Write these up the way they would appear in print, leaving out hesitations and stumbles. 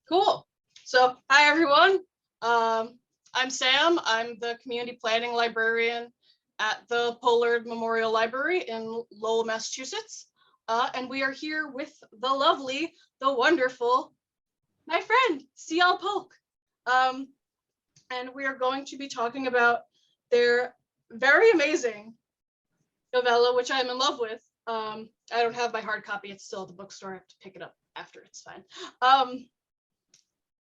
Cool. So, hi everyone. I'm Sam. I'm the community planning librarian at the Pollard Memorial Library in Lowell, Massachusetts. And we are here with the lovely, the wonderful, my friend, CL Polk. And we are going to be talking about their very amazing novella, which I'm in love with. I don't have my hard copy. It's still at the bookstore. I have to pick it up after. It's fine.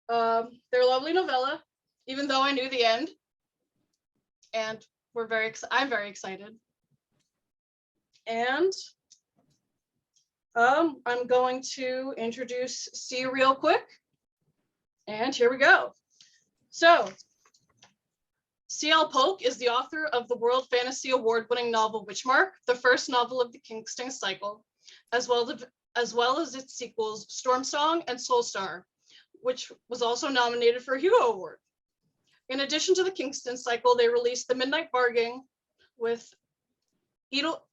Their lovely novella, even though I knew the end, and I'm very excited. And I'm going to introduce C real quick, and here we go. So, CL Polk is the author of the World Fantasy Award-winning novel Witchmark, the first novel of the Kingston cycle, as well as its sequels Storm Song and Soulstar, which was also nominated for a Hugo Award. In addition to the Kingston cycle, they released The Midnight Bargain with Edel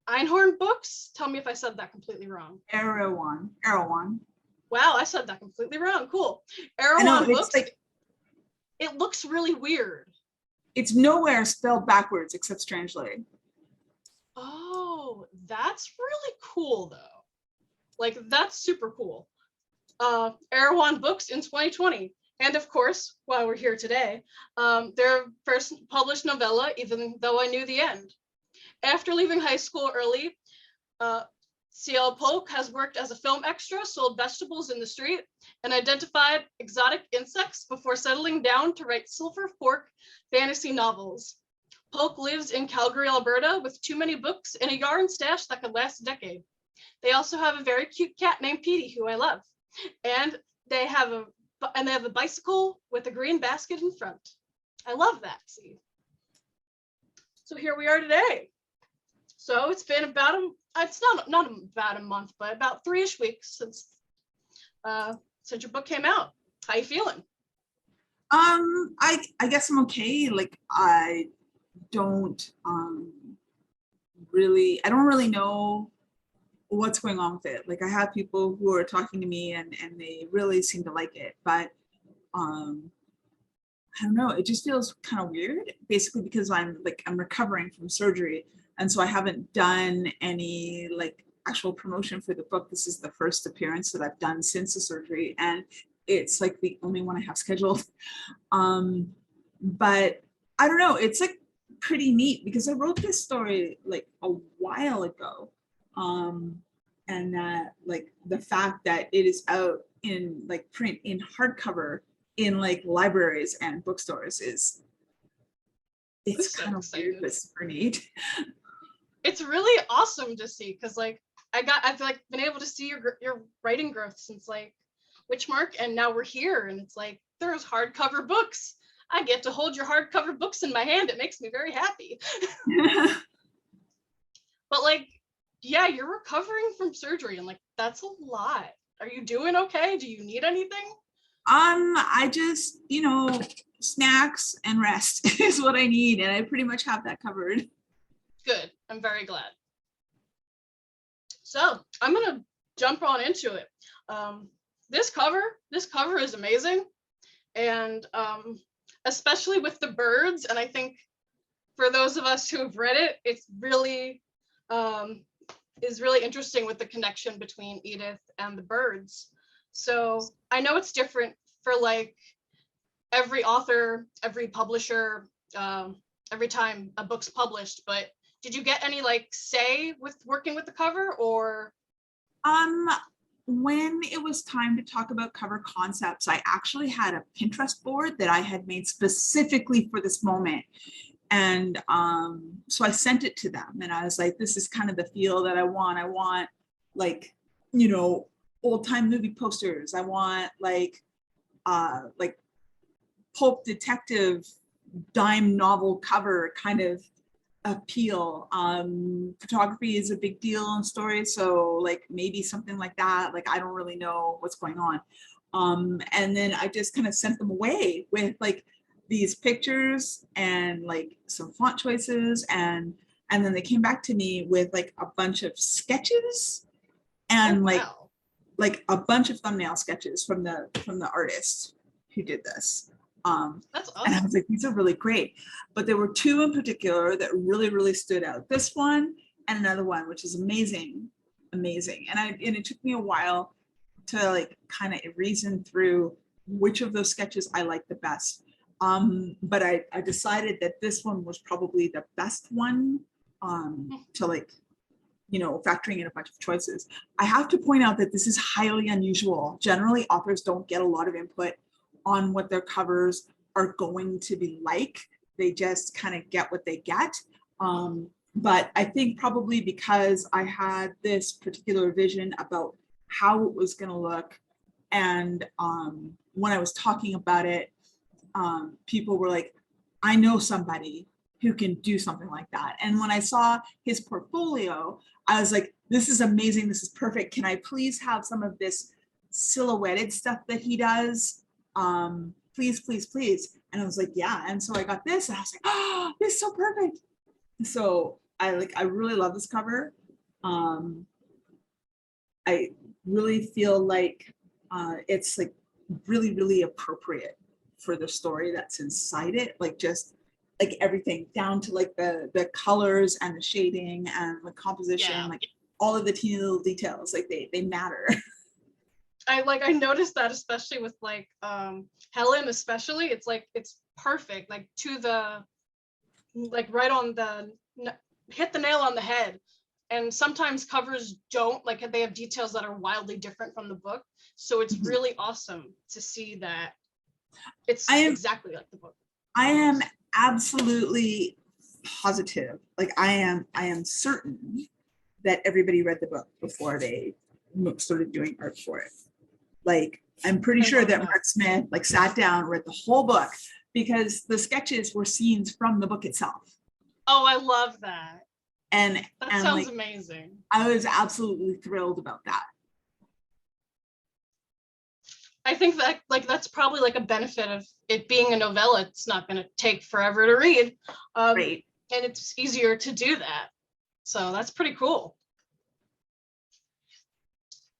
Einhorn Books. Tell me if I said that completely wrong. Erewhon. Wow, I said that completely wrong. Cool. Erewhon Books. Like, it looks really weird. It's nowhere spelled backwards except strangely. Oh, that's really cool though. Like, that's super cool. Erewhon Books in 2020. And of course, while we're here today, their first published novella, Even Though I Knew the End. After leaving high school early, CL Polk has worked as a film extra, sold vegetables in the street, and identified exotic insects before settling down to write silver fork fantasy novels. Polk lives in Calgary, Alberta, with too many books and a yarn stash that could last a decade. They also have a very cute cat named Petey, who I love. And they have a bicycle with a green basket in front. I love that. See. So here we are today. So it's been it's not about a month, but about 3-ish weeks since your book came out. How you feeling? I guess I'm okay. Like I don't really know what's going on with it. Like I have people who are talking to me and they really seem to like it, but I don't know, it just feels kind of weird, basically because I'm recovering from surgery, and so I haven't done any like actual promotion for the book. This is the first appearance that I've done since the surgery, and it's like the only one I have scheduled. But I don't know, it's like pretty neat because I wrote this story like a while ago. And that like the fact that it is out in like print in hardcover in like libraries and bookstores it's kind of weird, but super neat. It's really awesome to see because like I've like been able to see your writing growth since like Witchmark, and now we're here, and it's like there's hardcover books. I get to hold your hardcover books in my hand. It makes me very happy. But like, yeah, you're recovering from surgery, and like that's a lot. Are you doing okay? Do you need anything? I just, snacks and rest is what I need, and I pretty much have that covered. Good. I'm very glad. So I'm gonna jump on into it. This cover is amazing, and especially with the birds. And I think for those of us who have read it, it's really is really interesting with the connection between Edith and the birds. So I know it's different for like every author, every publisher, every time a book's published, but did you get any like say with working with the cover, or? When it was time to talk about cover concepts, I actually had a Pinterest board that I had made specifically for this moment. And so I sent it to them and I was like, this is kind of the feel that I want. I want like, old time movie posters. I want like pulp detective dime novel cover kind of appeal. Photography is a big deal in stories, so like maybe something like that. Like I don't really know what's going on. And then I just kind of sent them away with like these pictures and like some font choices, and then they came back to me with like a bunch of sketches and wow. like like a bunch of thumbnail sketches from the artist who did this. That's And I awesome. was like, these are really great. But there were two in particular that really, really stood out. This one and another one, which is amazing, amazing. And it took me a while to like kind of reason through which of those sketches I like the best. But I decided that this one was probably the best one to like, you know, factoring in a bunch of choices. I have to point out that this is highly unusual. Generally, authors don't get a lot of input on what their covers are going to be like. They just kind of get what they get. But I think probably because I had this particular vision about how it was going to look, and when I was talking about it, people were like, I know somebody who can do something like that. And when I saw his portfolio, I was like, this is amazing. This is perfect. Can I please have some of this silhouetted stuff that he does? Please, please, please. And I was like, yeah. And so I got this and I was like, oh, this is so perfect. So I really love this cover. I really feel like it's like really, really appropriate for the story that's inside it. Like just like everything down to like the colors and the shading and the composition, Yeah. like all of the teeny little details, like they matter. I noticed that especially with like Helen, especially it's like it's perfect, like to the like right on the hit the nail on the head. And sometimes covers don't, like they have details that are wildly different from the book, so it's really awesome to see that it's exactly like the book. I am absolutely positive, like I am certain that everybody read the book before they started doing art for it. Like I'm pretty sure that Mark Smith like sat down, read the whole book, because the sketches were scenes from the book itself. Oh, I love that. And that and sounds like, amazing. I was absolutely thrilled about that. I think that like that's probably like a benefit of it being a novella. It's not going to take forever to read, Right. and it's easier to do that. So that's pretty cool.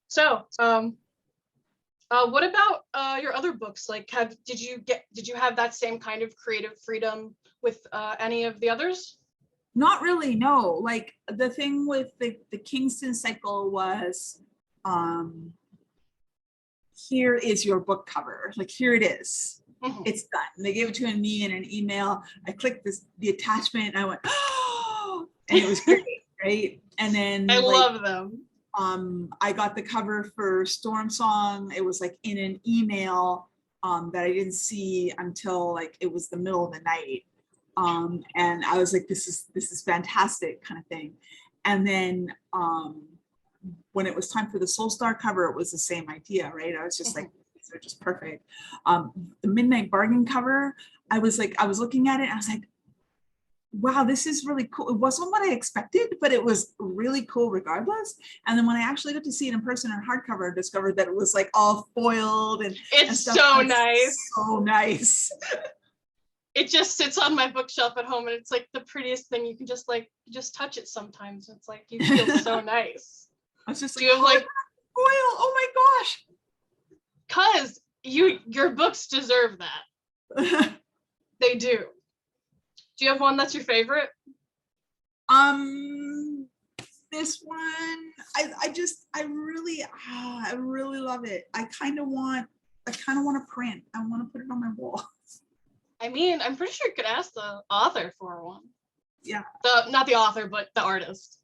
So, what about your other books? Like, did you have that same kind of creative freedom with any of the others? Not really, no. Like the thing with the Kingston cycle was, here is your book cover. Like here it is. Mm-hmm. It's done. And they gave it to me in an email. I clicked the attachment and I went, oh, and it was great, right? And then I love them. I got the cover for Storm Song. It was like in an email that I didn't see until like it was the middle of the night. And I was like, this is fantastic kind of thing. And then when it was time for the Soul Star cover, it was the same idea, right? I was just like, these are just perfect. The Midnight Bargain cover, I was looking at it and I was like, wow, this is really cool. It wasn't what I expected, but it was really cool regardless. And then when I actually got to see it in person on hardcover, I discovered that it was like all foiled and it's so nice. So nice. It just sits on my bookshelf at home and it's like the prettiest thing. You can just like just touch it sometimes. It's like you feel so nice. I was just do you have like foil? Oh my gosh. Cause your books deserve that. They do. Do you have one that's your favorite? This one, I really love it. I kind of want to print. I want to put it on my wall. I mean, I'm pretty sure you could ask the author for one. Yeah. Not the author, but the artist.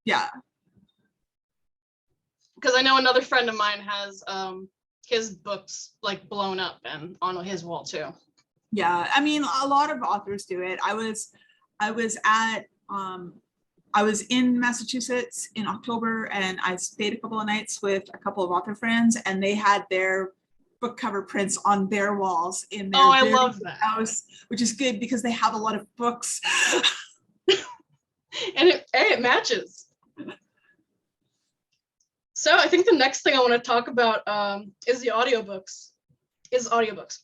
Yeah. Because I know another friend of mine has his books like blown up and on his wall too. Yeah, I mean, a lot of authors do it. I was in Massachusetts in October and I stayed a couple of nights with a couple of author friends and they had their book cover prints on their walls in their I love that house, which is good because they have a lot of books. And it matches. So I think the next thing I want to talk about is audiobooks.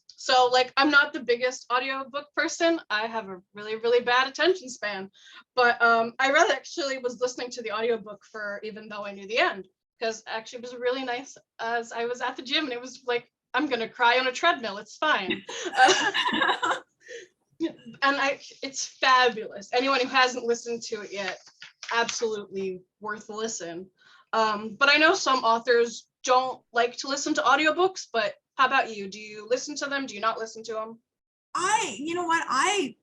So like I'm not the biggest audiobook person. I have a really, really bad attention span. But I rather actually was listening to the audiobook for Even Though I Knew the End. because actually it was really nice as I was at the gym and it was like, I'm gonna cry on a treadmill, it's fine. And it's fabulous. Anyone who hasn't listened to it yet, absolutely worth a listen. But I know some authors don't like to listen to audiobooks, but how about you? Do you listen to them? Do you not listen to them? You know what? I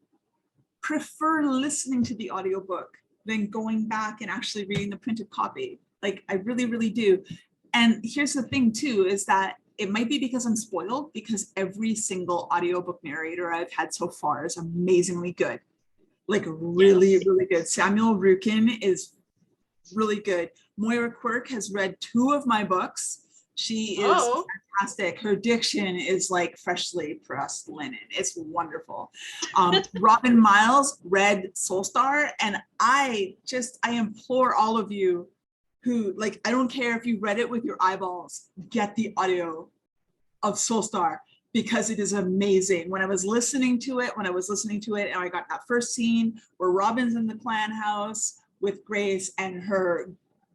prefer listening to the audiobook than going back and actually reading the printed copy. Like I really, really do. And here's the thing too, is that it might be because I'm spoiled, because every single audiobook narrator I've had so far is amazingly good. Like really, Yes. really good. Samuel Rukin is really good. Moira Quirk has read 2 of my books. She is Oh, fantastic. Her diction is like freshly pressed linen. It's wonderful. Robin Miles read Soulstar, and I implore all of you who, like, I don't care if you read it with your eyeballs, get the audio of Soulstar, because it is amazing. When I was listening to it, and I got that first scene where Robin's in the clan house with Grace, and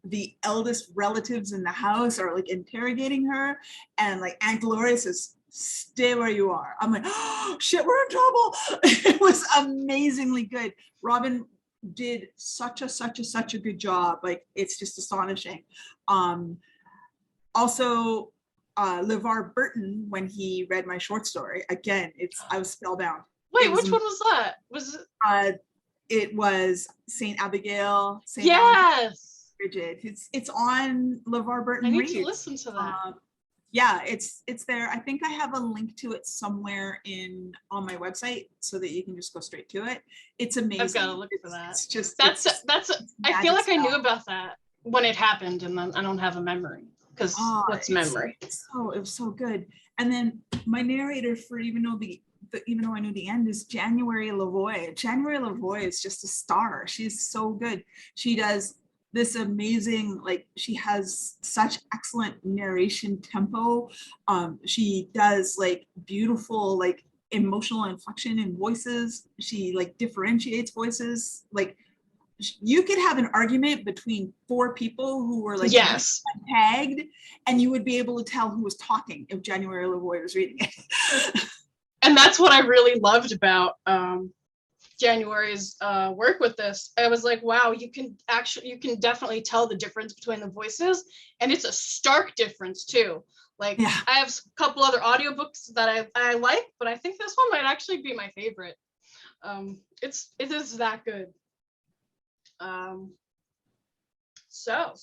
the eldest relatives in the house are like interrogating her, and like Aunt Dolores says, stay where you are. I'm like, oh shit, we're in trouble. It was amazingly good. Robin did such a good job. Like, it's just astonishing. Also, LeVar Burton, when he read my short story, again, I was spellbound. wait, which one was that? Was it? It was Saint Abigail, Yes. Bridget. It's on LeVar Burton I need Reads. to listen to that. Yeah, it's there. I think I have a link to it somewhere on my website so that you can just go straight to it. It's amazing. I've got to look for that. It's just I feel like I knew about that when it happened, and then I don't have a memory, because what's memory? It was so good. And then my narrator for even though I knew the end is January Lavoie. January Lavoie is just a star. She's so good. She does this amazing, like, she has such excellent narration tempo. She does like beautiful, like, emotional inflection in voices. She like differentiates voices. Like, you could have an argument between 4 people who were like Yes, tagged, and you would be able to tell who was talking if January Lavoie was reading it. and that's what I really loved about January's work with this. I was like, wow, you can definitely tell the difference between the voices, and it's a stark difference too. Like, Yeah. I have a couple other audiobooks that I like, but I think this one might actually be my favorite. It is that good. So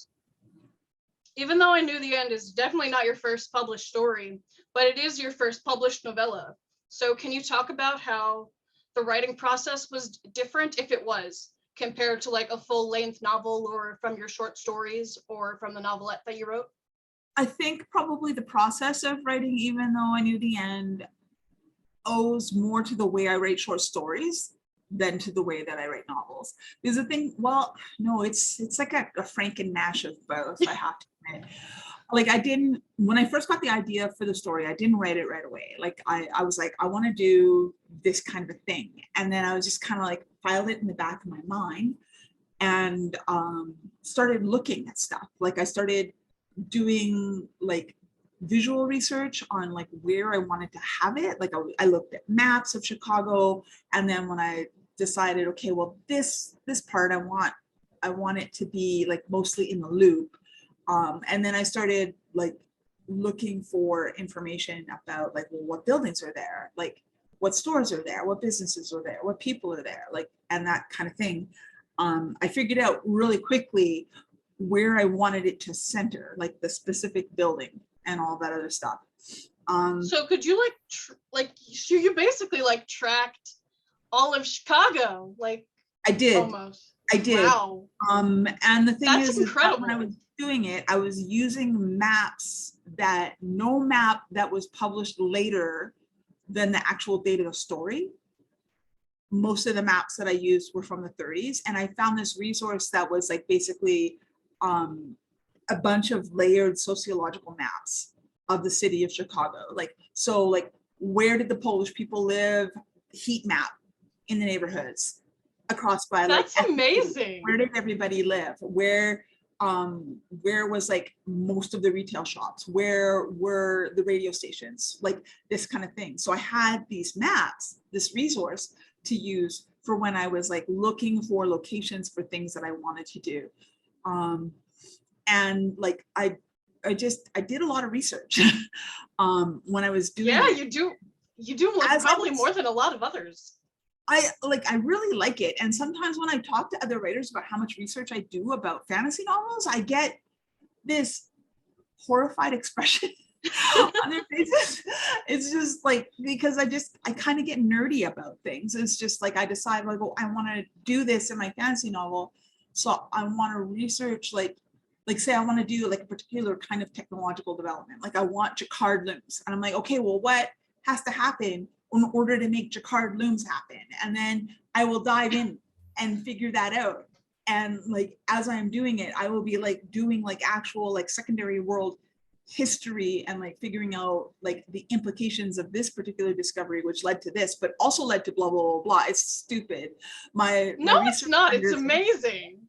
even though I knew the end is definitely not your first published story, but it is your first published novella. So can you talk about how the writing process was different, if it was, compared to like a full-length novel, or from your short stories, or from the novelette that you wrote? I think probably the process of writing, even though I knew the end, owes more to the way I write short stories than to the way that I write novels. Because the thing, well, no, it's like a Frank and Nash of both, I have to admit. Like, when I first got the idea for the story, I didn't write it right away. Like, I was like, I want to do this kind of a thing. And then I was just kind of like filed it in the back of my mind, and started looking at stuff. Like, I started doing like visual research on like where I wanted to have it. Like, I looked at maps of Chicago, and then when I decided, okay, well, this part I want it to be like mostly in the loop. And then I started like looking for information about like, well, what buildings are there, like what stores are there, what businesses are there, what people are there, like, and that kind of thing. I figured out really quickly where I wanted it to center, like the specific building and all that other stuff. So could you you basically like tracked all of Chicago, like? I did. Almost. I did. Wow. And the thing That's is incredible. when I was doing it, I was using maps that no map that was published later than the actual date of the story. Most of the maps that I used were from the 30s. And I found this resource that was like basically a bunch of layered sociological maps of the city of Chicago. Like, so like, where did the Polish people live? Heat map in the neighborhoods across by. That's like, amazing. where did everybody live? Where where was like most of the retail shops, where were the radio stations, like this kind of thing. So I had these maps, this resource to use for when I was like looking for locations for things that I wanted to do. And like I did a lot of research when I was doing Yeah, it. you do like probably more than a lot of others. I really like it. And sometimes when I talk to other writers about how much research I do about fantasy novels, I get this horrified expression on their faces. It's just like, because I kind of get nerdy about things. It's just like, I decide like, oh, I want to do this in my fantasy novel. So I want to research like say I want to do like a particular kind of technological development. Like I want Jacquard looms. And I'm like, okay, well, what has to happen in order to make Jacquard looms happen? And then I will dive in and figure that out. And like, as I'm doing it, I will be like doing like actual like secondary world history and like figuring out like the implications of this particular discovery, which led to this, but also led to blah, blah, blah, blah. It's stupid. No, it's not. It's amazing.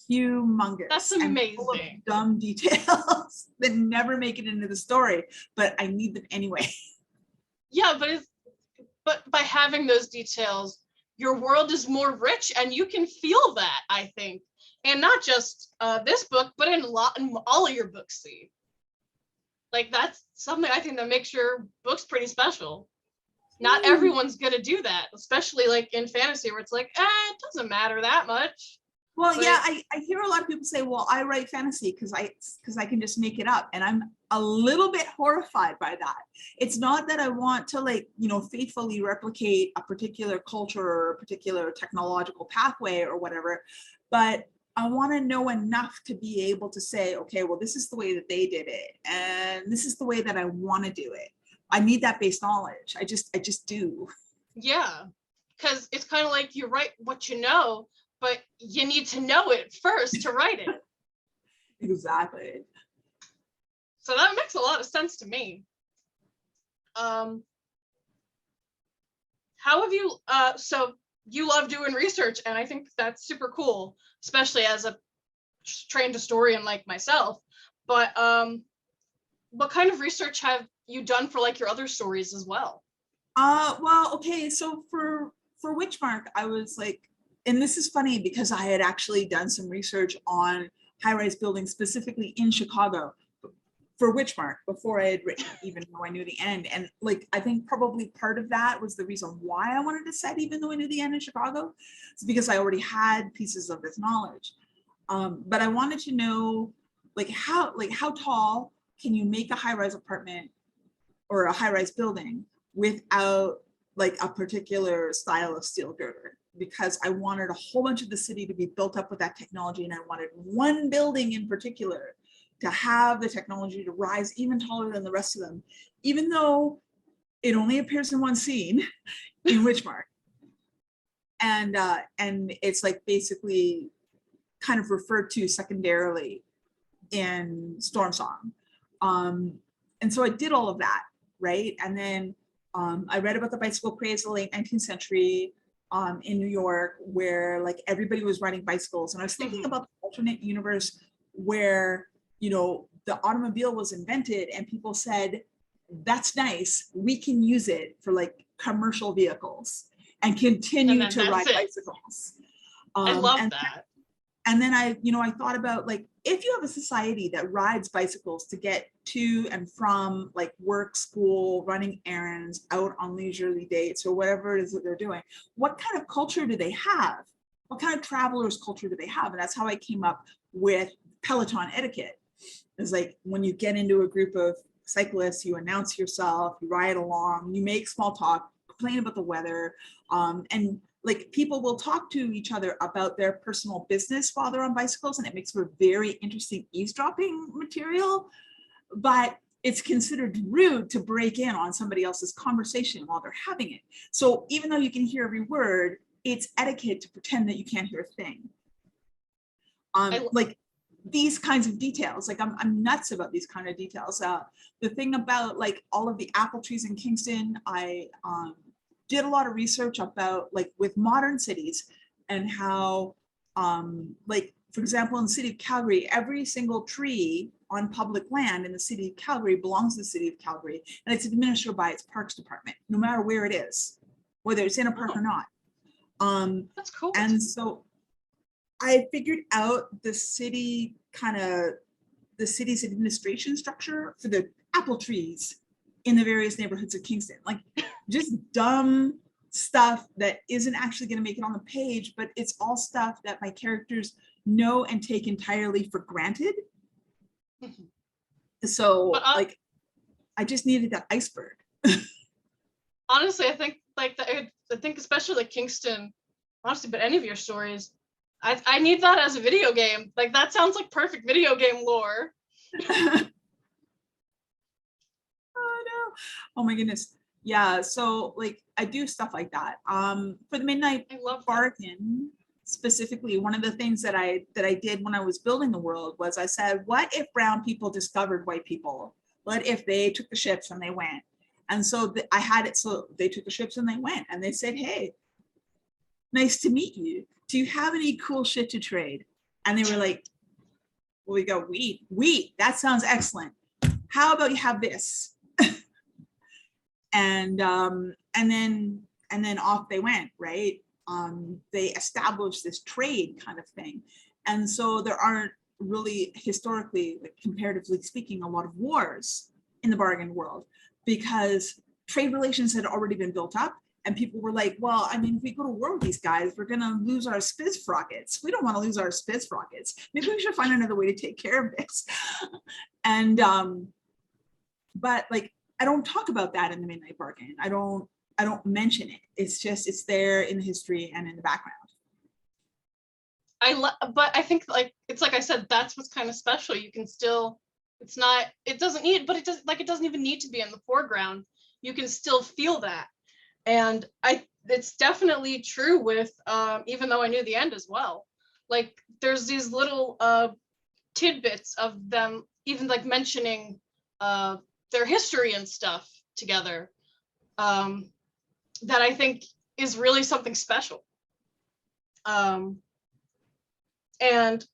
Humongous. That's amazing. And dumb details that never make it into the story, but I need them anyway. Yeah, but by having those details, your world is more rich, and you can feel that, I think, and not just this book, but in all of your books. See, like that's something I think that makes your books pretty special. Not everyone's gonna do that, especially like in fantasy, where it's like, it doesn't matter that much. Well, but yeah, I hear a lot of people say, well, I write fantasy because I can just make it up. And I'm a little bit horrified by that. It's not that I want to like, you know, faithfully replicate a particular culture or a particular technological pathway or whatever, but I want to know enough to be able to say, okay, well, this is the way that they did it. And this is the way that I want to do it. I need that base knowledge. I just do. Yeah, because it's kind of like you write what you know, but you need to know it first to write it. Exactly. So that makes a lot of sense to me. How have you, so you love doing research, and I think that's super cool, especially as a trained historian like myself. But what kind of research have you done for like your other stories as well? Well, okay, so for Witchmark, I was like, and this is funny because I had actually done some research on high-rise buildings specifically in Chicago for Witchmark before I had written, even though I knew the end. And like, I think probably part of that was the reason why I wanted to set, even though I knew the end in Chicago, it's because I already had pieces of this knowledge. But I wanted to know like how tall can you make a high-rise apartment or a high-rise building without like a particular style of steel girder, because I wanted a whole bunch of the city to be built up with that technology. And I wanted one building in particular to have the technology to rise even taller than the rest of them, even though it only appears in one scene in Witchmark. And it's like basically kind of referred to secondarily in Storm Song. And so I did all of that, right? And then I read about the bicycle craze in the late 19th century in New York, where like everybody was riding bicycles. And I was thinking about the alternate universe where, you know, the automobile was invented and people said, that's nice, we can use it for like commercial vehicles and continue to ride bicycles. I love that. And then I thought about like, if you have a society that rides bicycles to get to and from like work, school, running errands, out on leisurely dates or whatever it is that they're doing, what kind of culture do they have? What kind of travelers culture do they have? And that's how I came up with Peloton etiquette. It's like when you get into a group of cyclists, you announce yourself, you ride along, you make small talk, complain about the weather, and like people will talk to each other about their personal business while they're on bicycles, and it makes for very interesting eavesdropping material, but it's considered rude to break in on somebody else's conversation while they're having it. So even though you can hear every word, it's etiquette to pretend that you can't hear a thing. Like these kinds of details, like I'm nuts about these kind of details. The thing about like all of the apple trees in Kingston, I did a lot of research about like with modern cities and how like for example, in the city of Calgary, every single tree on public land in the city of Calgary belongs to the city of Calgary, and it's administered by its parks department, no matter where it is, whether it's in a park or not. That's cool. And so I figured out the city's administration structure for the apple trees in the various neighborhoods of Kingston, like just dumb stuff that isn't actually going to make it on the page, but it's all stuff that my characters know and take entirely for granted. So like, I just needed that iceberg. Honestly, I think like I think especially like Kingston, honestly, but any of your stories, I need that as a video game. Like that sounds like perfect video game lore. Oh no! Oh my goodness! Yeah. So like I do stuff like that. For the Midnight Bargain specifically, one of the things that I did when I was building the world was I said, what if brown people discovered white people? What if they took the ships and they went? And so I had it so they took the ships and they went and they said, hey, nice to meet you. Do you have any cool shit to trade? And they were like, well, we got wheat. Wheat, that sounds excellent. How about you have this? and then off they went, right? They established this trade kind of thing. And so there aren't really historically, like comparatively speaking, a lot of wars in the bargain world because trade relations had already been built up. And people were like, well, I mean, if we go to war with these guys, we're going to lose our spitzfrockets. We don't want to lose our spitzfrockets. Maybe we should find another way to take care of this. And, but like, I don't talk about that in the Midnight Bargain. I don't mention it. It's just, it's there in the history and in the background. But I think like, it's like I said, that's what's kind of special. You can still, it doesn't even need to be in the foreground. You can still feel that. And it's definitely true with, even though I knew the end as well. Like there's these little tidbits of them even like mentioning their history and stuff together that I think is really something special. And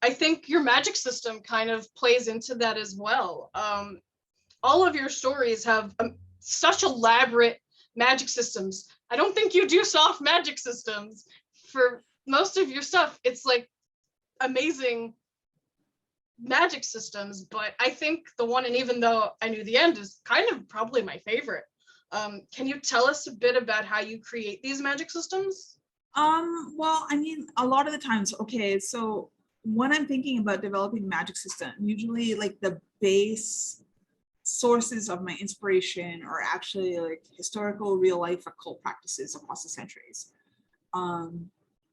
I think your magic system kind of plays into that as well. All of your stories have such elaborate magic systems. I don't think you do soft magic systems. For most of your stuff, it's like amazing magic systems, but I think the one, and even though I knew the end, is kind of probably my favorite. Can you tell us a bit about how you create these magic systems? Well, I mean, a lot of the times, okay, so when I'm thinking about developing a magic system, usually like the base sources of my inspiration are actually like historical real life occult practices across the centuries.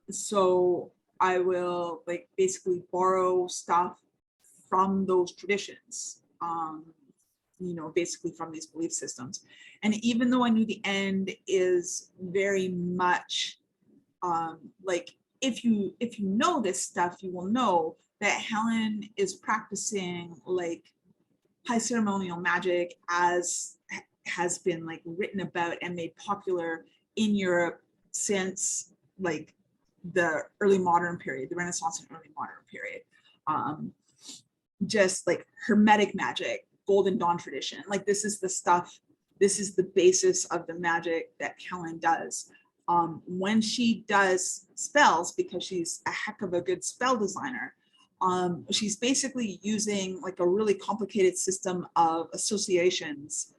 So I will like basically borrow stuff from those traditions, you know, basically from these belief systems. And even though I knew the end is very much like if you know this stuff, you will know that Helen is practicing like high ceremonial magic as has been like written about and made popular in Europe since like the early modern period, the Renaissance and early modern period. Just like Hermetic magic, Golden Dawn tradition, like this is the stuff, this is the basis of the magic that Helen does. When she does spells, because she's a heck of a good spell designer, she's basically using like a really complicated system of associations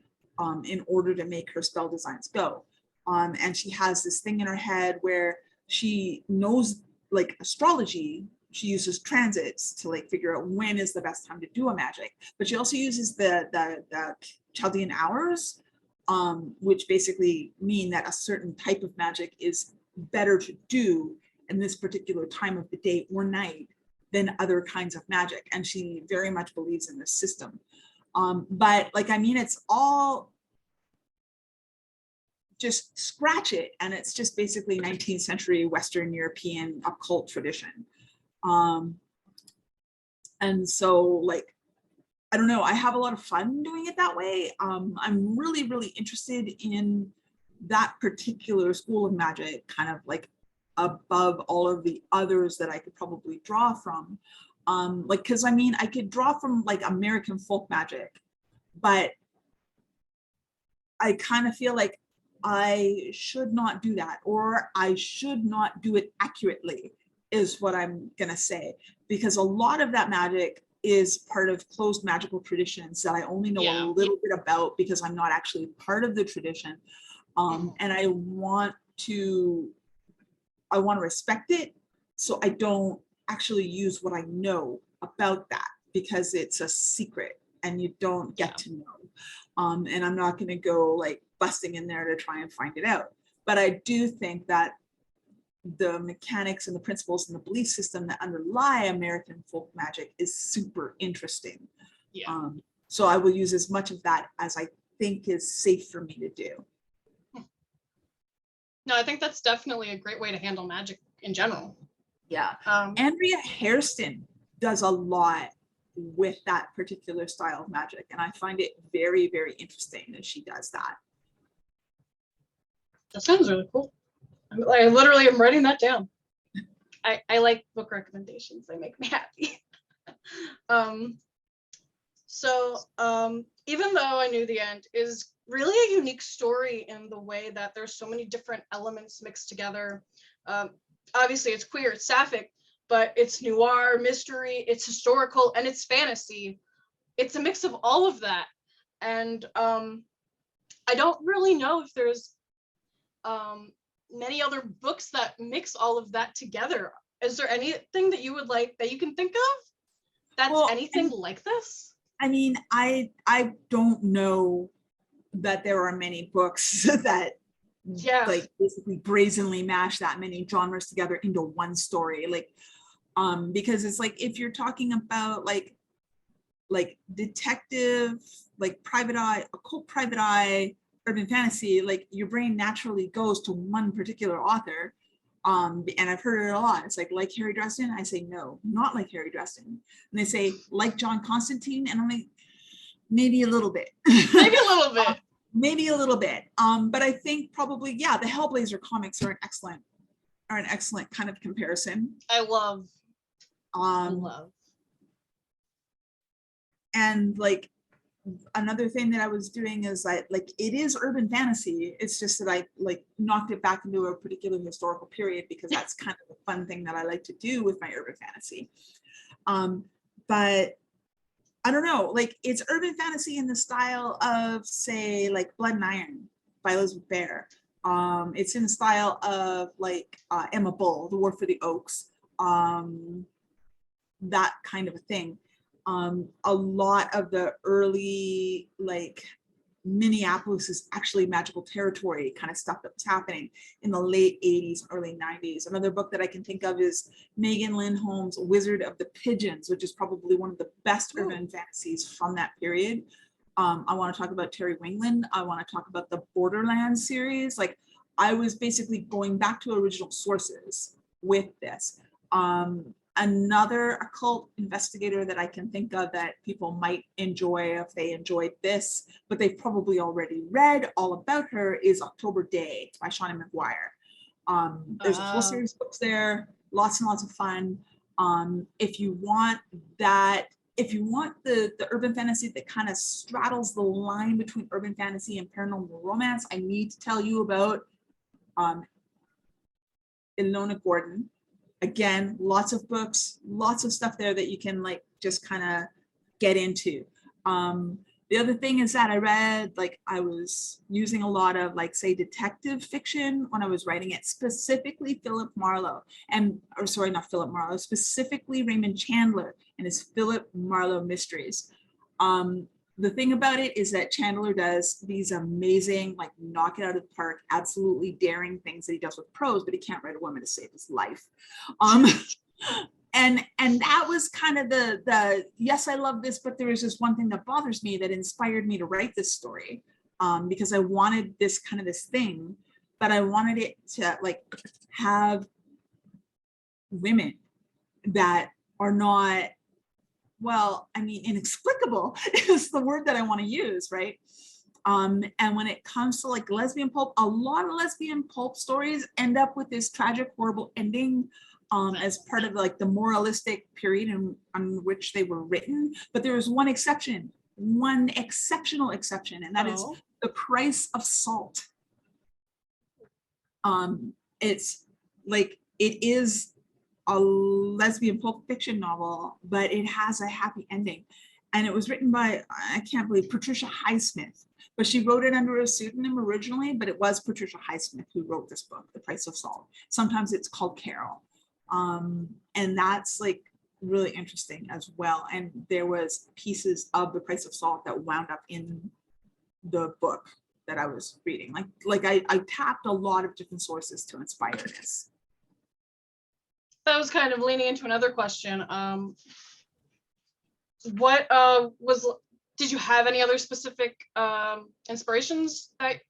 in order to make her spell designs go. And she has this thing in her head where she knows like astrology. She uses transits to like figure out when is the best time to do a magic, but she also uses the Chaldean hours, which basically mean that a certain type of magic is better to do in this particular time of the day or night than other kinds of magic. And she very much believes in this system. But like, I mean, it's all just scratch it. And it's just basically 19th century Western European occult tradition. And so like, I don't know, I have a lot of fun doing it that way. I'm really, really interested in that particular school of magic, kind of like above all of the others that I could probably draw from. Like, because I mean, I could draw from like American folk magic, but I kind of feel like I should not do that, or I should not do it accurately, is what I'm gonna say, because a lot of that magic is part of closed magical traditions that I only know a little bit about because I'm not actually part of the tradition. And I want to respect it, so I don't actually use what I know about that because it's a secret and you don't get to know. And I'm not going to go like busting in there to try and find it out. But I do think that the mechanics and the principles and the belief system that underlie American folk magic is super interesting. So I will use as much of that as I think is safe for me to do. No, I think that's definitely a great way to handle magic in general. Yeah. Andrea Hairston does a lot with that particular style of magic, and I find it very, very interesting that she does that. That sounds really cool. I literally am writing that down. I like book recommendations. They make me happy. Even though I Knew the End is really a unique story in the way that there's so many different elements mixed together. Obviously it's queer, it's sapphic, but it's noir, mystery, it's historical, and it's fantasy. It's a mix of all of that. And I don't really know if there's many other books that mix all of that together. Is there anything that you would like that you can think of that's anything like this? I mean, I don't know that there are many books that like basically brazenly mash that many genres together into one story. Like, because it's like, if you're talking about like detective, like private eye, occult private eye, urban fantasy, like your brain naturally goes to one particular author. And I've heard it a lot. It's like Harry Dresden. I say, no, not like Harry Dresden. And they say, like John Constantine. And I'm like, maybe a little bit. Maybe a little bit. Maybe a little bit. But I think probably, yeah, the Hellblazer comics are an excellent kind of comparison. I love. And like, another thing that I was doing is like it is urban fantasy. It's just that I like knocked it back into a particular historical period because that's kind of a fun thing that I like to do with my urban fantasy. But I don't know, like it's urban fantasy in the style of, say, like Blood and Iron by Elizabeth Bear. It's in the style of like Emma Bull, The War for the Oaks, that kind of a thing. A lot of the early, like, Minneapolis is actually magical territory kind of stuff that was happening in the late 80s, early 90s. Another book that I can think of is Megan Lindholm's Wizard of the Pigeons, which is probably one of the best urban fantasies from that period. I want to talk about Terry Wingland. I want to talk about the Borderlands series. Like, I was basically going back to original sources with this. Another occult investigator that I can think of that people might enjoy if they enjoyed this, but they've probably already read all about her, is October Day by Shauna McGuire. There's a whole series of books there, lots and lots of fun. If you want that, if you want the urban fantasy that kind of straddles the line between urban fantasy and paranormal romance, I need to tell you about Ilona Gordon. Again, lots of books, lots of stuff there that you can like just kind of get into. The other thing is that I read, like, I was using a lot of, like, say, detective fiction when I was writing it, specifically Philip Marlowe, or sorry, not Philip Marlowe, specifically Raymond Chandler and his Philip Marlowe mysteries. The thing about it is that Chandler does these amazing, like, knock it out of the park, absolutely daring things that he does with prose, but he can't write a woman to save his life. And that was kind of the yes, I love this, but there was just one thing that bothers me that inspired me to write this story, because I wanted this thing, but I wanted it to, like, have women that are not, well, I mean, inexplicable is the word that I want to use, right? And when it comes to like lesbian pulp, a lot of lesbian pulp stories end up with this tragic, horrible ending as part of like the moralistic period on which they were written. But there is one exception, one exceptional exception, and that is The Price of Salt. It's like, it is a lesbian pulp fiction novel, but it has a happy ending. And it was written by, I can't believe, Patricia Highsmith, but she wrote it under a pseudonym originally, but it was Patricia Highsmith who wrote this book, The Price of Salt. Sometimes it's called Carol. And that's like really interesting as well. And there was pieces of The Price of Salt that wound up in the book that I was reading. Like I tapped a lot of different sources to inspire this. That was kind of leaning into another question. Did you have any other specific inspirations that?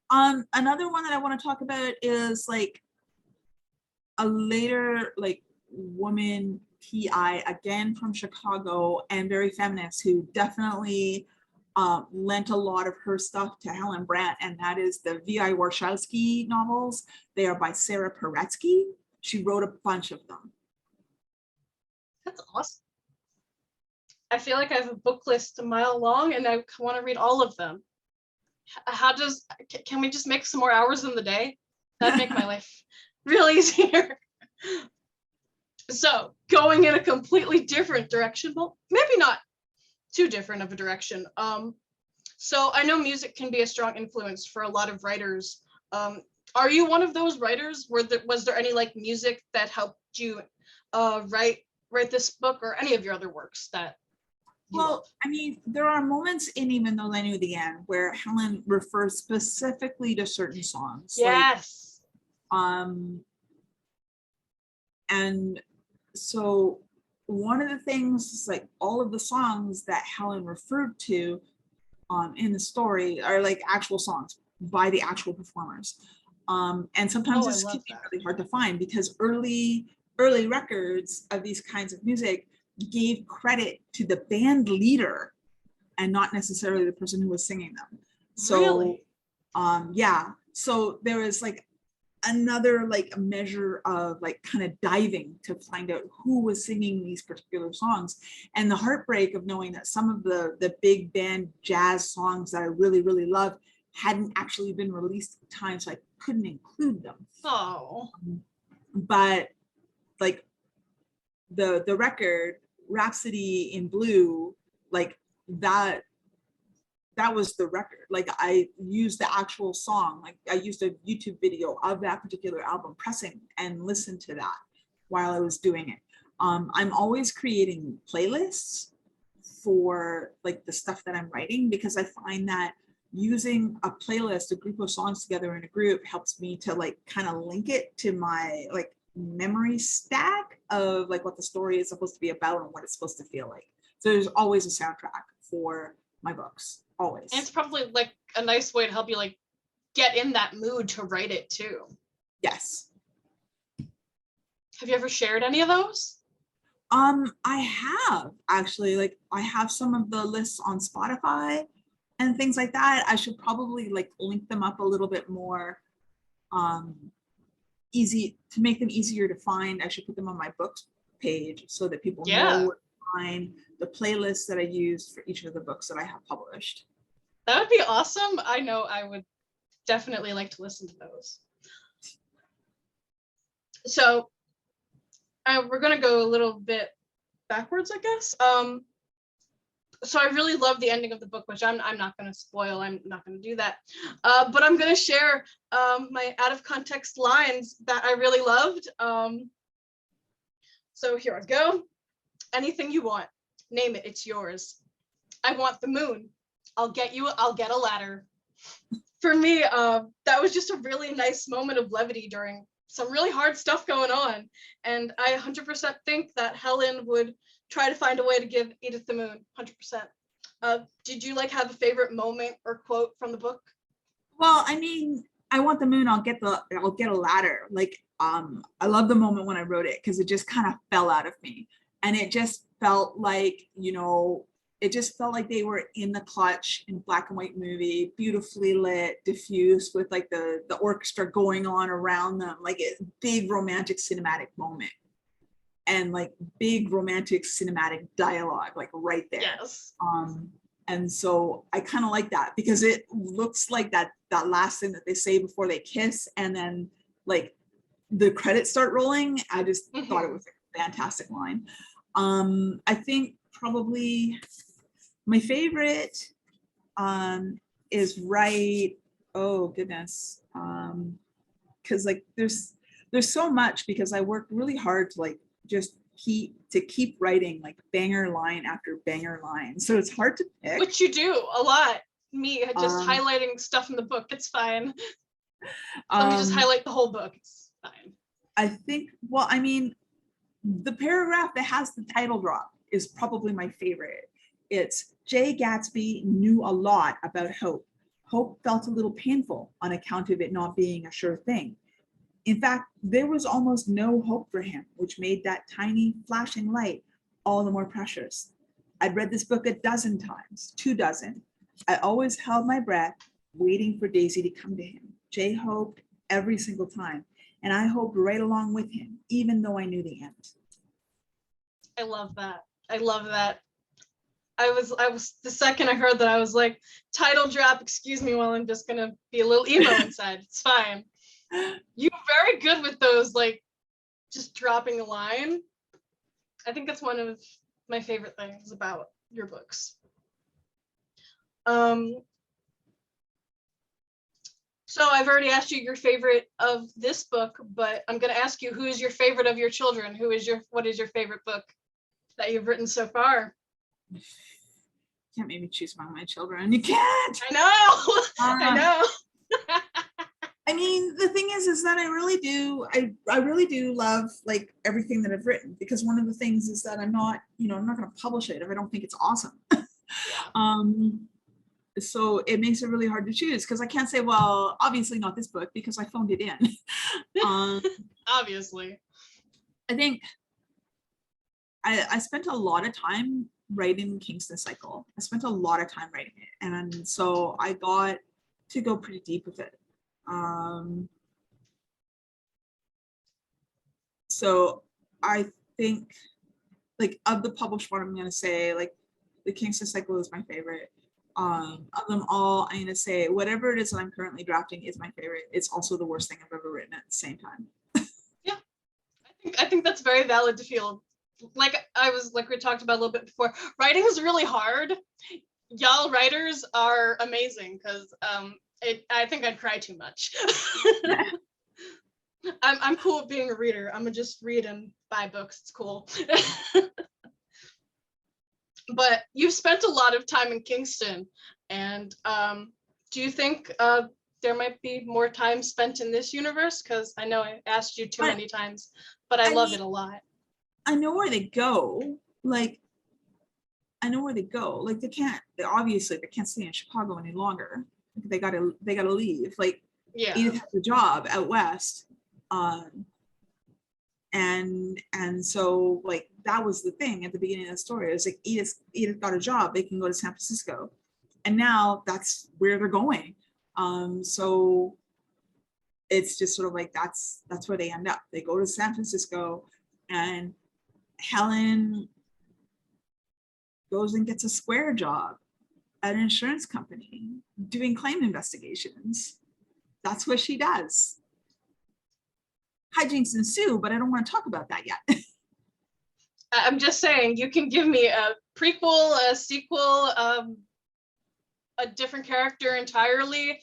Another one that I want to talk about is like a later like woman PI, again from Chicago and very feminist, who definitely lent a lot of her stuff to Helen Brandt, and that is the V.I. Warshawski novels. They are by Sarah Paretsky. She wrote a bunch of them. That's awesome. I feel like I have a book list a mile long and I want to read all of them. Can we just make some more hours in the day? That'd make my life real easier. So going in a completely different direction, well, maybe not too different of a direction. So I know music can be a strong influence for a lot of writers. Are you one of those writers? Was there any like music that helped you write this book or any of your other works that? Well, I mean, there are moments in Even Though I Knew the End where Helen refers specifically to certain songs. Yes. Like, and so one of the things is like all of the songs that Helen referred to in the story are like actual songs by the actual performers. And sometimes this can be really hard to find because early records of these kinds of music gave credit to the band leader and not necessarily the person who was singing them. So really? Yeah, so there was like another like measure of like kind of diving to find out who was singing these particular songs, and the heartbreak of knowing that some of the big band jazz songs that I really loved hadn't actually been released at the time, so I couldn't include them. Oh. But like the record Rhapsody in Blue, like that was the record. Like I used the actual song, like I used a YouTube video of that particular album pressing and listened to that while I was doing it. I'm always creating playlists for like the stuff that I'm writing, because I find that using a playlist, a group of songs together in a group, helps me to like kind of link it to my like memory stack of like what the story is supposed to be about and what it's supposed to feel like. So there's always a soundtrack for my books, always. And it's probably like a nice way to help you like get in that mood to write it too. Yes. Have you ever shared any of those? I have actually, like I have some of the lists on Spotify and things like that. I should probably like link them up a little bit more easy to make them easier to find. I should put them on my books page so that people know where to find the playlists that I used for each of the books that I have published. That would be awesome. I know I would definitely like to listen to those. So we're going to go a little bit backwards, I guess. So I really love the ending of the book, which I'm not going to spoil. I'm not going to do that. But I'm going to share my out of context lines that I really loved. So here I go. Anything you want, name it, it's yours. I want the moon. I'll get a ladder. For me, that was just a really nice moment of levity during some really hard stuff going on. And I 100% think that Helen would try to find a way to give Edith the moon, 100%. Did you like have a favorite moment or quote from the book? Well, I mean, I want the moon, I'll get a ladder. Like, I love the moment when I wrote it because it just kind of fell out of me. And it just felt like, you know, it just felt like they were in the clutch in black and white movie, beautifully lit, diffused with like the orchestra going on around them, like a big romantic cinematic moment. And like big romantic cinematic dialogue, like right there. Yes. And so I kind of like that because it looks like that last thing that they say before they kiss, and then like the credits start rolling. I just thought it was a fantastic line. I think probably my favorite is right. Oh goodness. Because like there's so much, because I worked really hard to like just keep writing like banger line after banger line. So it's hard to pick. Which you do a lot. Me just highlighting stuff in the book. It's fine. Let me just highlight the whole book. It's fine. I think, well, I mean, the paragraph that has the title drop is probably my favorite. It's Jay Gatsby knew a lot about hope. Hope felt a little painful on account of it not being a sure thing. In fact, there was almost no hope for him, which made that tiny flashing light all the more precious. I'd read this book 12 times, 24. I always held my breath, waiting for Daisy to come to him. Jay hoped every single time, and I hoped right along with him, even though I knew the end. I love that. I love that. I was the second I heard that, I was like, title drop, excuse me while I'm just gonna be a little emo inside. It's fine. You're very good with those, like just dropping a line. I think that's one of my favorite things about your books. So I've already asked you your favorite of this book, but I'm going to ask you, who is your favorite of your children? What is your favorite book that you've written so far? You can't make me choose among my children. You can't. I know. I know. I mean, the thing is that I really do love like everything that I've written, because one of the things is that I'm not going to publish it if I don't think it's awesome. So it makes it really hard to choose, because I can't say, well, obviously not this book, because I phoned it in. Obviously. I think I spent a lot of time writing Kingston Cycle. I spent a lot of time writing it, and so I got to go pretty deep with it. So I think, like, of the published one, I'm going to say like the Kingston Cycle is my favorite. Of them all, I'm going to say whatever it is that I'm currently drafting is my favorite. It's also the worst thing I've ever written at the same time. Yeah, I think that's very valid to feel. Like we talked about a little bit before, writing is really hard. Y'all writers are amazing, because I think I'd cry too much. I'm cool with being a reader. I'm gonna just read and buy books. It's cool. But you've spent a lot of time in Kingston, and do you think there might be more time spent in this universe? Because I know I asked you too many times, but I love it a lot. I know where they go. Like, I know where they go. Like, they can't stay in Chicago any longer. They gotta leave. Like, yeah. Edith has a job out west. And so like that was the thing at the beginning of the story. It was like Edith got a job, they can go to San Francisco. And now that's where they're going. So it's just sort of like that's where they end up. They go to San Francisco, and Helen goes and gets a square job at an insurance company doing claim investigations. That's what she does. Hijinks ensue, but I don't want to talk about that yet. I'm just saying, you can give me a prequel, a sequel, a different character entirely.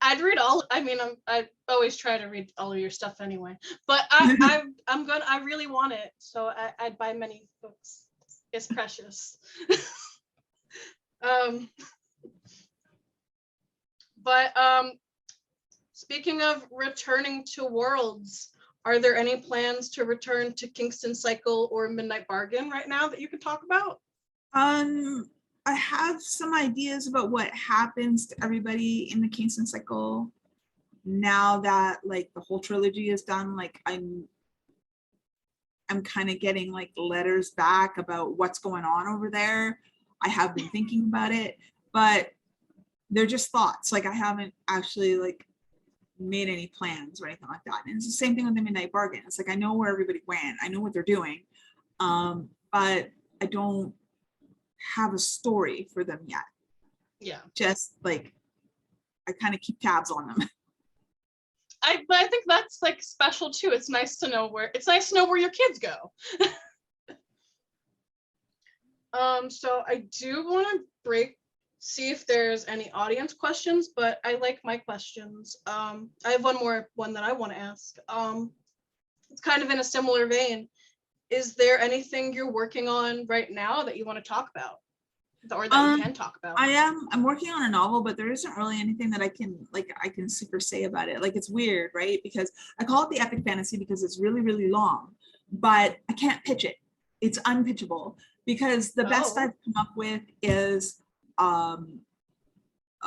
I'd read all. I mean, I always try to read all of your stuff anyway. But I really want it, so I'd buy many books. It's precious. But speaking of returning to worlds, are there any plans to return to Kingston Cycle or Midnight Bargain right now that you can talk about? I have some ideas about what happens to everybody in the Kingston Cycle now that like the whole trilogy is done. Like I'm kind of getting like letters back about what's going on over there. I have been thinking about it, but they're just thoughts. Like I haven't actually like made any plans or anything like that. And it's the same thing with the Midnight Bargain. It's like I know where everybody went, I know what they're doing, but I don't have a story for them yet. Yeah. Just like I kind of keep tabs on them. But I think that's like special too. It's nice to know where your kids go. So I do want to see if there's any audience questions, but I like my questions. I have one that I want to ask. It's kind of in a similar vein. Is there anything you're working on right now that you want to talk about? Or that you can talk about? I'm working on a novel, but there isn't really anything that I can super say about it. Like it's weird, right? Because I call it the epic fantasy because it's really, really long, but I can't pitch it. It's unpitchable because the best I've come up with is a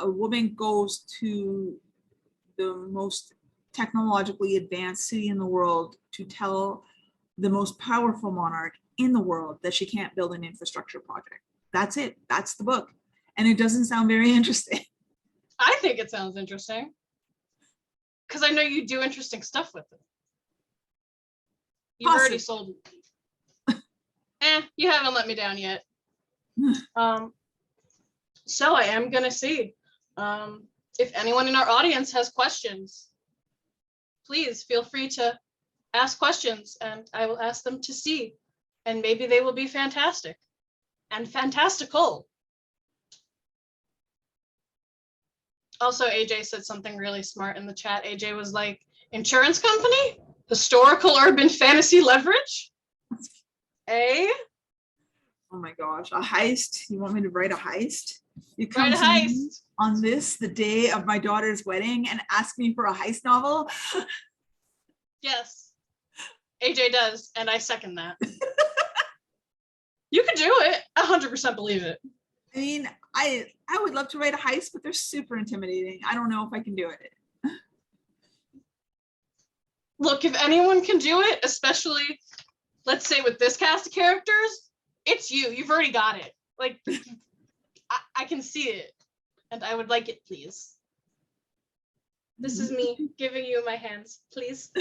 woman goes to the most technologically advanced city in the world to tell the most powerful monarch in the world that she can't build an infrastructure project. That's it. That's the book. And it doesn't sound very interesting. I think it sounds interesting. Because I know you do interesting stuff with it. You've already sold it. You haven't let me down yet. So I am going to see if anyone in our audience has questions. Please feel free to ask questions and I will ask them to see. And maybe they will be fantastic. And fantastical. Also, AJ said something really smart in the chat. AJ was like, insurance company? Historical urban fantasy leverage? Oh my gosh, a heist? You want me to write a heist? You come write a heist on the day of my daughter's wedding and ask me for a heist novel? Yes, AJ does, and I second that. You could do it. 100% believe it. I mean, I would love to write a heist, but they're super intimidating. I don't know if I can do it. Look, if anyone can do it, especially, let's say with this cast of characters, it's you. You've already got it. Like, I can see it, and I would like it, please. This is me giving you my hands, please.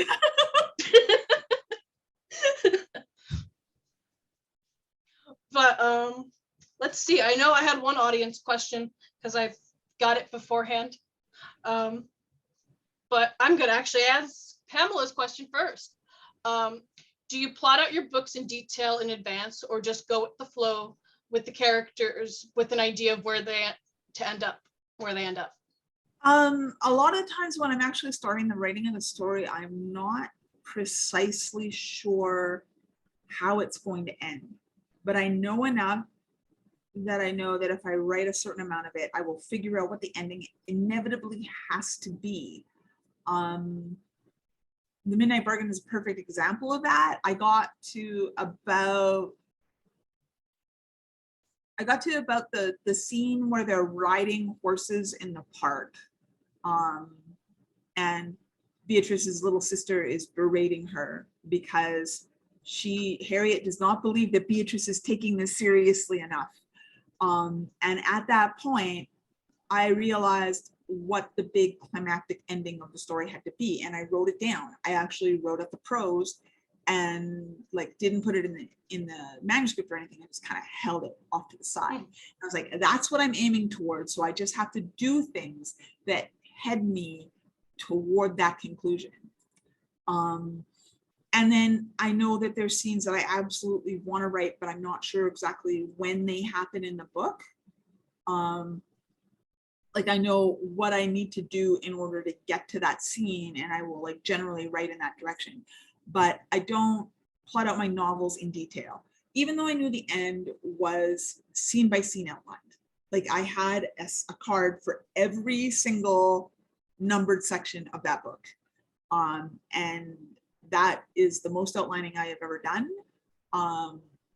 But let's see. I know I had one audience question because I've got it beforehand. But I'm going to actually ask Pamela's question first. Do you plot out your books in detail in advance or just go with the flow with the characters with an idea of where they end up? A lot of times when I'm actually starting the writing of the story, I'm not precisely sure how it's going to end. But I know enough that I know that if I write a certain amount of it, I will figure out what the ending inevitably has to be. The Midnight Bargain is a perfect example of that. I got to about the scene where they're riding horses in the park. And Beatrice's little sister is berating her because Harriet does not believe that Beatrice is taking this seriously enough. And at that point, I realized what the big climactic ending of the story had to be, and I wrote it down. I actually wrote up the prose and like didn't put it in the manuscript or anything. I just kind of held it off to the side. I was like, that's what I'm aiming towards. So I just have to do things that head me toward that conclusion. And then I know that there's scenes that I absolutely want to write, but I'm not sure exactly when they happen in the book. Like I know what I need to do in order to get to that scene, and I will like generally write in that direction. But I don't plot out my novels in detail, even though I knew the end was scene by scene outlined. Like I had a card for every single numbered section of that book. And that is the most outlining I have ever done.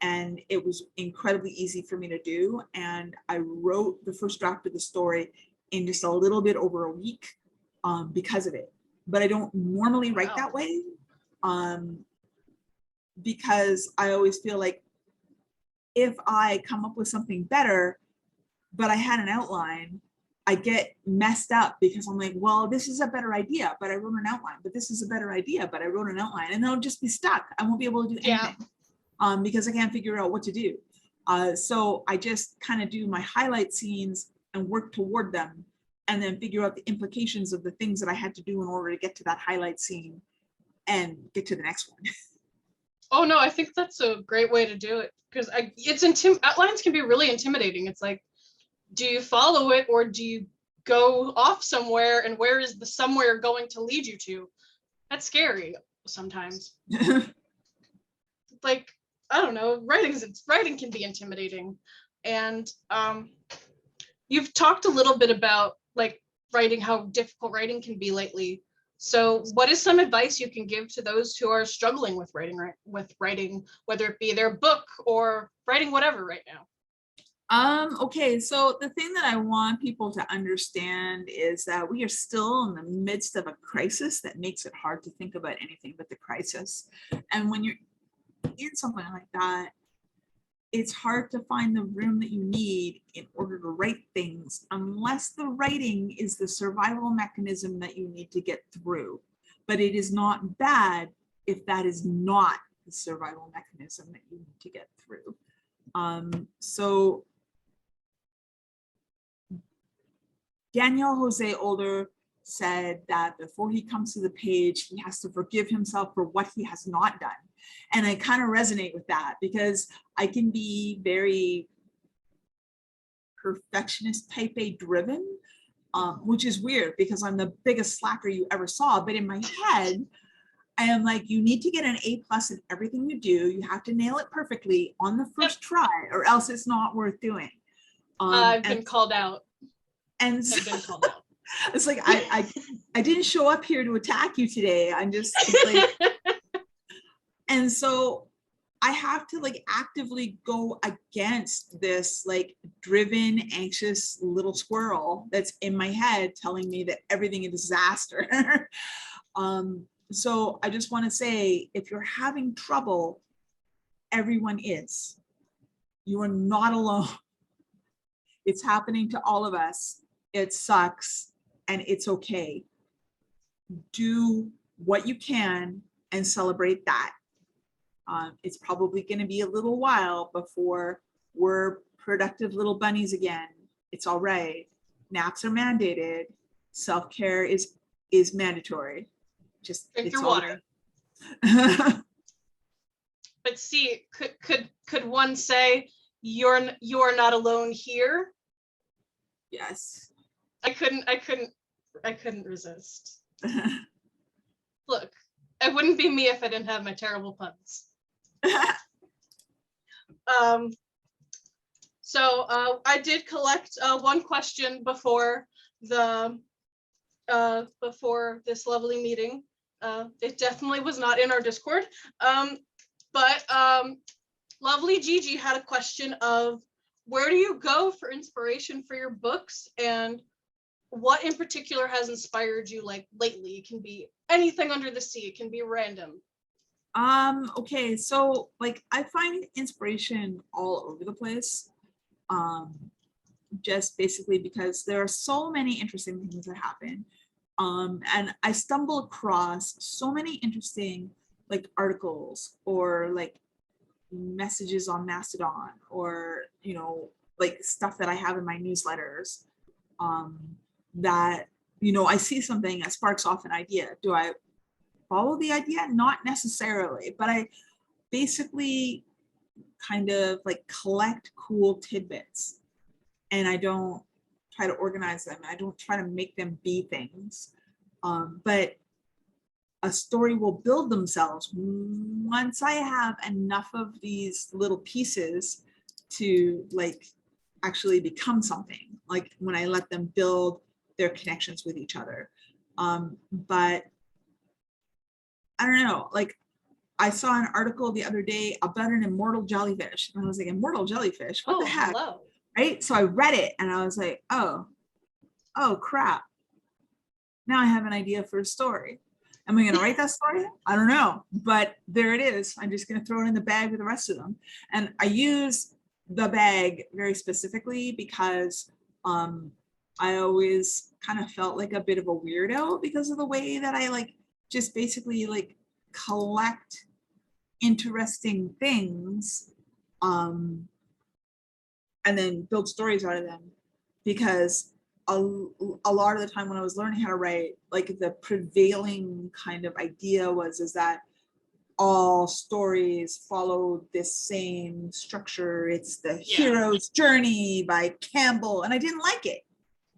And it was incredibly easy for me to do. And I wrote the first draft of the story in just a little bit over a week because of it. But I don't normally write that way because I always feel like if I come up with something better, but I had an outline, I get messed up because I'm like, well, this is a better idea, but I wrote an outline, but this is a better idea, but I wrote an outline, and then I'll just be stuck. I won't be able to do anything because I can't figure out what to do. So I just kind of do my highlight scenes and work toward them, and then figure out the implications of the things that I had to do in order to get to that highlight scene and get to the next one. Oh no, I think that's a great way to do it, because outlines can be really intimidating. It's like, do you follow it or do you go off somewhere, and where is the somewhere going to lead you to? That's scary sometimes. Like, I don't know, writing can be intimidating. And you've talked a little bit about like writing, how difficult writing can be lately. So what is some advice you can give to those who are struggling with writing, whether it be their book or writing whatever right now? Okay, so the thing that I want people to understand is that we are still in the midst of a crisis that makes it hard to think about anything but the crisis. And when you're in something like that, it's hard to find the room that you need in order to write things, unless the writing is the survival mechanism that you need to get through. But it is not bad if that is not the survival mechanism that you need to get through. So Daniel Jose Older said that before he comes to the page, he has to forgive himself for what he has not done. And I kind of resonate with that, because I can be very perfectionist type A driven, which is weird because I'm the biggest slacker you ever saw. But in my head, I am like, you need to get an A+ in everything you do. You have to nail it perfectly on the first try, or else it's not worth doing. I've been called out. And so, it's like, I didn't show up here to attack you today. I'm just like, and so I have to like actively go against this like driven, anxious little squirrel that's in my head telling me that everything is a disaster. So I just want to say, if you're having trouble, everyone is. You are not alone. It's happening to all of us. It sucks, and it's okay. Do what you can and celebrate that. It's probably going to be a little while before we're productive little bunnies again. It's all right. Naps are mandated. Self-care is mandatory. Just drink your water. Right. But see, could one say you're not alone here? Yes. I couldn't resist. Look, it wouldn't be me if I didn't have my terrible puns. So I did collect one question before before this lovely meeting. It definitely was not in our Discord, but lovely Gigi had a question of, where do you go for inspiration for your books, and what in particular has inspired you like lately? It can be anything under the sea, it can be random. Okay, so like I find inspiration all over the place. Just basically because there are so many interesting things that happen. And I stumble across so many interesting like articles or like messages on Mastodon, or you know, like stuff that I have in my newsletters, that, you know, I see something that sparks off an idea. Do I follow the idea? Not necessarily, but I basically kind of like collect cool tidbits, and I don't try to organize them. I don't try to make them be things, but a story will build themselves once I have enough of these little pieces to like actually become something, like when I let them build their connections with each other. But I don't know, like I saw an article the other day about an immortal jellyfish, and I was like, immortal jellyfish, what the heck? Hello. Right? So I read it and I was like, oh crap. Now I have an idea for a story. Am I going to write that story? I don't know, but there it is. I'm just going to throw it in the bag with the rest of them. And I use the bag very specifically because I always kind of felt like a bit of a weirdo because of the way that I like just basically like collect interesting things and then build stories out of them, because a lot of the time when I was learning how to write, like the prevailing kind of idea is that all stories follow this same structure. It's the hero's journey by Campbell, and I didn't like it.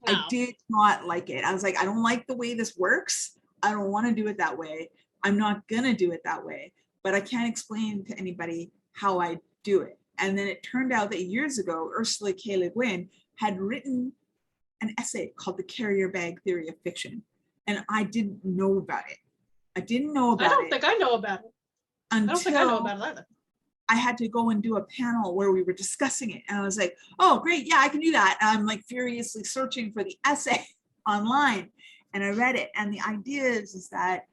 No. I did not like it. I was like, I don't like the way this works. I don't want to do it that way. I'm not gonna do it that way, but I can't explain to anybody how I do it. And then it turned out that years ago, Ursula K. Le Guin had written an essay called The Carrier Bag Theory of Fiction. And I didn't know about it. I didn't know about it. I don't think I know about it. I don't think I know about it either. I had to go and do a panel where we were discussing it. And I was like, oh, great. Yeah, I can do that. And I'm like furiously searching for the essay online. And I read it. And the idea is that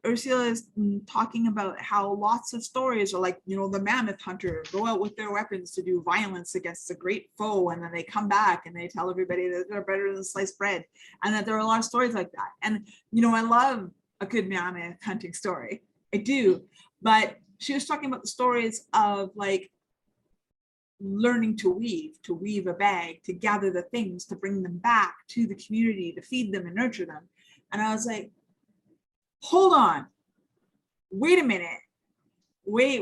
Ursula is talking about how lots of stories are like, you know, the mammoth hunter go out with their weapons to do violence against a great foe, and then they come back and they tell everybody that they're better than sliced bread, and that there are a lot of stories like that. And you know, I love a good mammoth hunting story, I do, but she was talking about the stories of like learning to weave a bag, to gather the things, to bring them back to the community, to feed them and nurture them. And I was like, hold on, wait a minute, wait.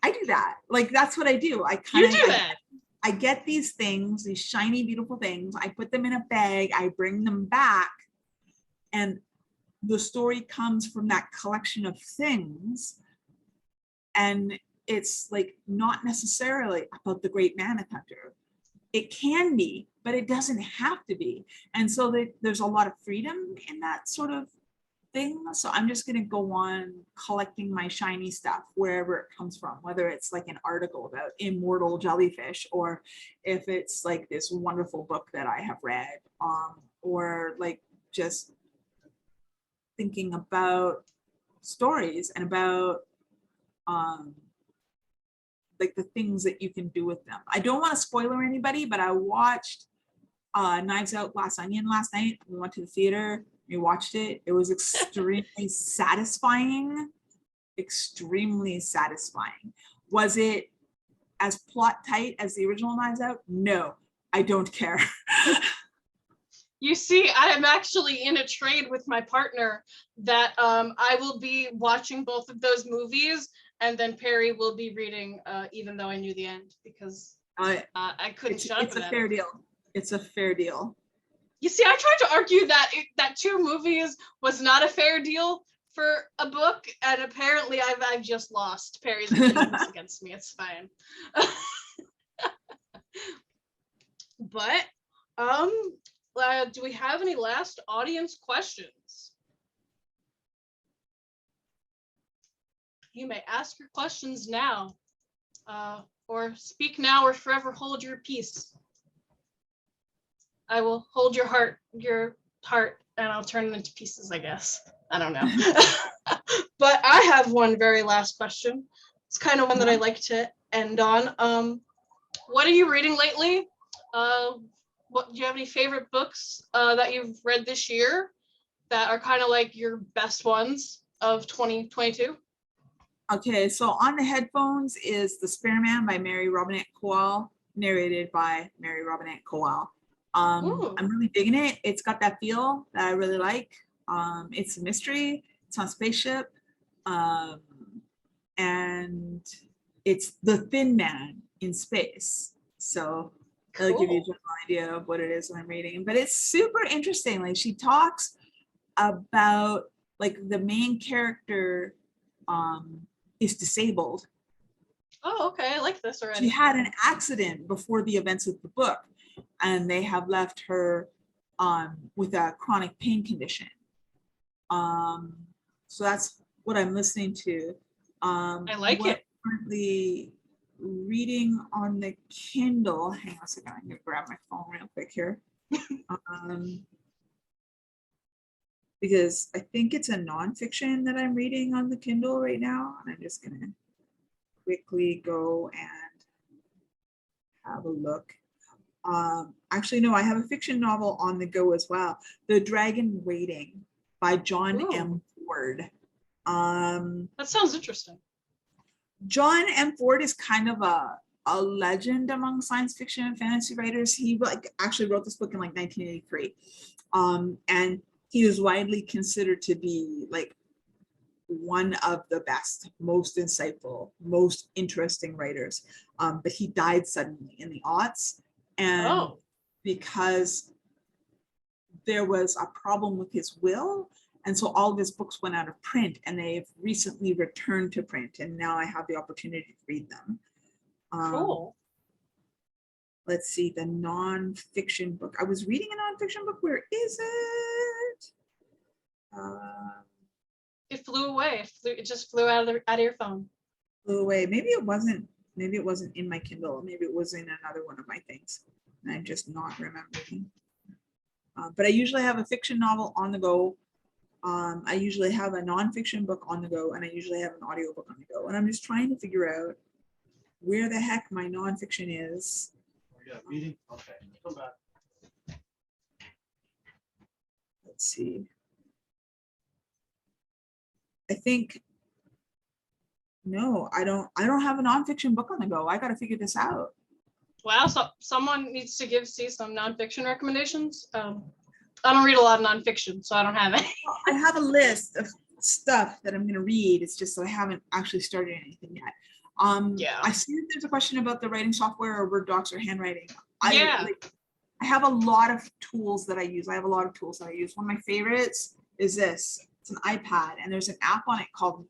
I do that. Like, that's what I do. I kind of, you do that. I get these things, these shiny, beautiful things. I put them in a bag, I bring them back, and the story comes from that collection of things. And it's like not necessarily about the great mammoth hunter. It can be, but it doesn't have to be. And so there's a lot of freedom in that sort of thing. So I'm just going to go on collecting my shiny stuff wherever it comes from, whether it's like an article about immortal jellyfish, or if it's like this wonderful book that I have read, or like just thinking about stories and about like the things that you can do with them. I don't want to spoiler anybody, but I watched Knives Out Glass Onion last night. We went to the theater, we watched it. It was extremely satisfying, extremely satisfying. Was it as plot tight as the original Knives Out? No, I don't care. You see, I am actually in a trade with my partner that I will be watching both of those movies, and then Perry will be reading Even Though I Knew the End, because I couldn't shut up. It's a fair deal. It's a fair deal. You see, I tried to argue that that 2 movies was not a fair deal for a book, and apparently I've just lost. Perry's opinions against me. It's fine. But do we have any last audience questions? You may ask your questions now, or speak now or forever hold your peace. I will hold your heart, and I'll turn it into pieces, I guess. I don't know. But I have one very last question. It's kind of one that I like to end on. What are you reading lately? What do you have any favorite books that you've read this year that are kind of like your best ones of 2022? Okay, so on the headphones is The Spearman by Mary Robinette Kowal, narrated by Mary Robinette Kowal. I'm really digging it. It's got that feel that I really like. It's a mystery. It's on a spaceship, and it's the Thin Man in space. So that'll give you a general idea of what it is that I'm reading. But it's super interesting. Like, she talks about, like, the main character is disabled. Oh, okay. I like this already. She had an accident before the events of the book, and they have left her with a chronic pain condition. So that's what I'm listening to. I like it. Currently reading on the Kindle. Hang on a second, I'm gonna grab my phone real quick here. Because I think it's a nonfiction that I'm reading on the Kindle right now, and I'm just gonna quickly go and have a look. Actually, no, I have a fiction novel on the go as well. The Dragon Waiting by John Ooh. M. Ford. That sounds interesting. John M. Ford is kind of a legend among science fiction and fantasy writers. He actually wrote this book in like 1983. And he is widely considered to be like one of the best, most insightful, most interesting writers. But he died suddenly in the aughts. And because there was a problem with his will, and so all of his books went out of print, and they've recently returned to print, and now I have the opportunity to read them. Cool. Let's see, the nonfiction book. I was reading a nonfiction book. Where is it? It flew away. It just flew out of your phone. Flew away. Maybe it wasn't in my Kindle. Maybe it was in another one of my things, and I'm just not remembering. But I usually have a fiction novel on the go. I usually have a nonfiction book on the go, and I usually have an audiobook on the go. And I'm just trying to figure out where the heck my nonfiction is. Yeah, meeting. Okay, come back. Let's see. I think no, I don't have a nonfiction book on the go. I got to figure this out. Wow, so someone needs to give C some nonfiction recommendations. I don't read a lot of nonfiction, so I don't have any. I have a list of stuff that I'm going to read. It's just that I haven't actually started anything yet. Yeah. I see that there's a question about the writing software or Word docs or handwriting. Yeah. I have a lot of tools that I use. One of my favorites is this. It's an iPad, and there's an app on it called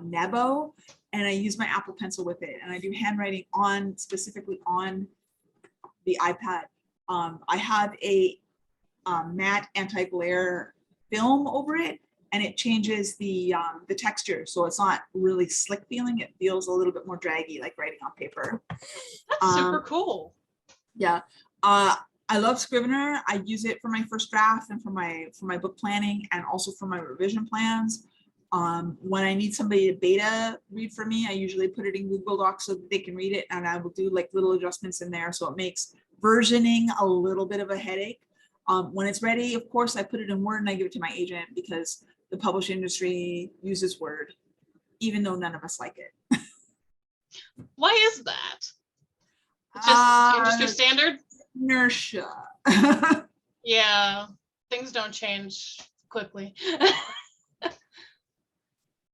Nebo, and I use my Apple Pencil with it, and I do handwriting specifically on the iPad. I have a matte anti-glare film over it, and it changes the texture, so it's not really slick feeling. It feels a little bit more draggy, like writing on paper. That's super cool. Yeah. I love Scrivener. I use it for my first draft and for my book planning, and also for my revision plans. When I need somebody to beta read for me, I usually put it in Google Docs so that they can read it, and I will do like little adjustments in there, so it makes versioning a little bit of a headache. When it's ready, of course, I put it in Word and I give it to my agent, because the publishing industry uses Word, even though none of us like it. Why is that? Just industry standard? Inertia. Yeah, things don't change quickly.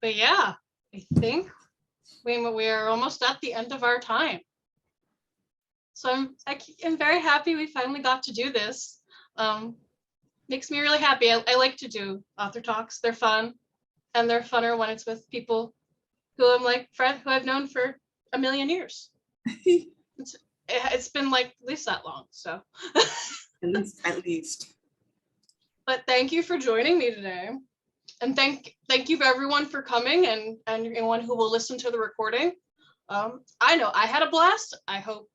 But yeah, I think we are almost at the end of our time. So I'm very happy we finally got to do this. Makes me really happy. I like to do author talks. They're fun, and they're funner when it's with people who I'm like who I've known for a million years. It's been like at least that long, so. at least. But thank you for joining me today. And thank you everyone for coming, and anyone who will listen to the recording. I know I had a blast. I hope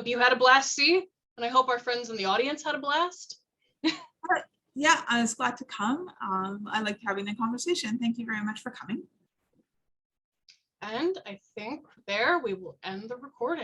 you had a blast, C, and I hope our friends in the audience had a blast. Yeah, I was glad to come. I liked having the conversation. Thank you very much for coming. And I think there we will end the recording.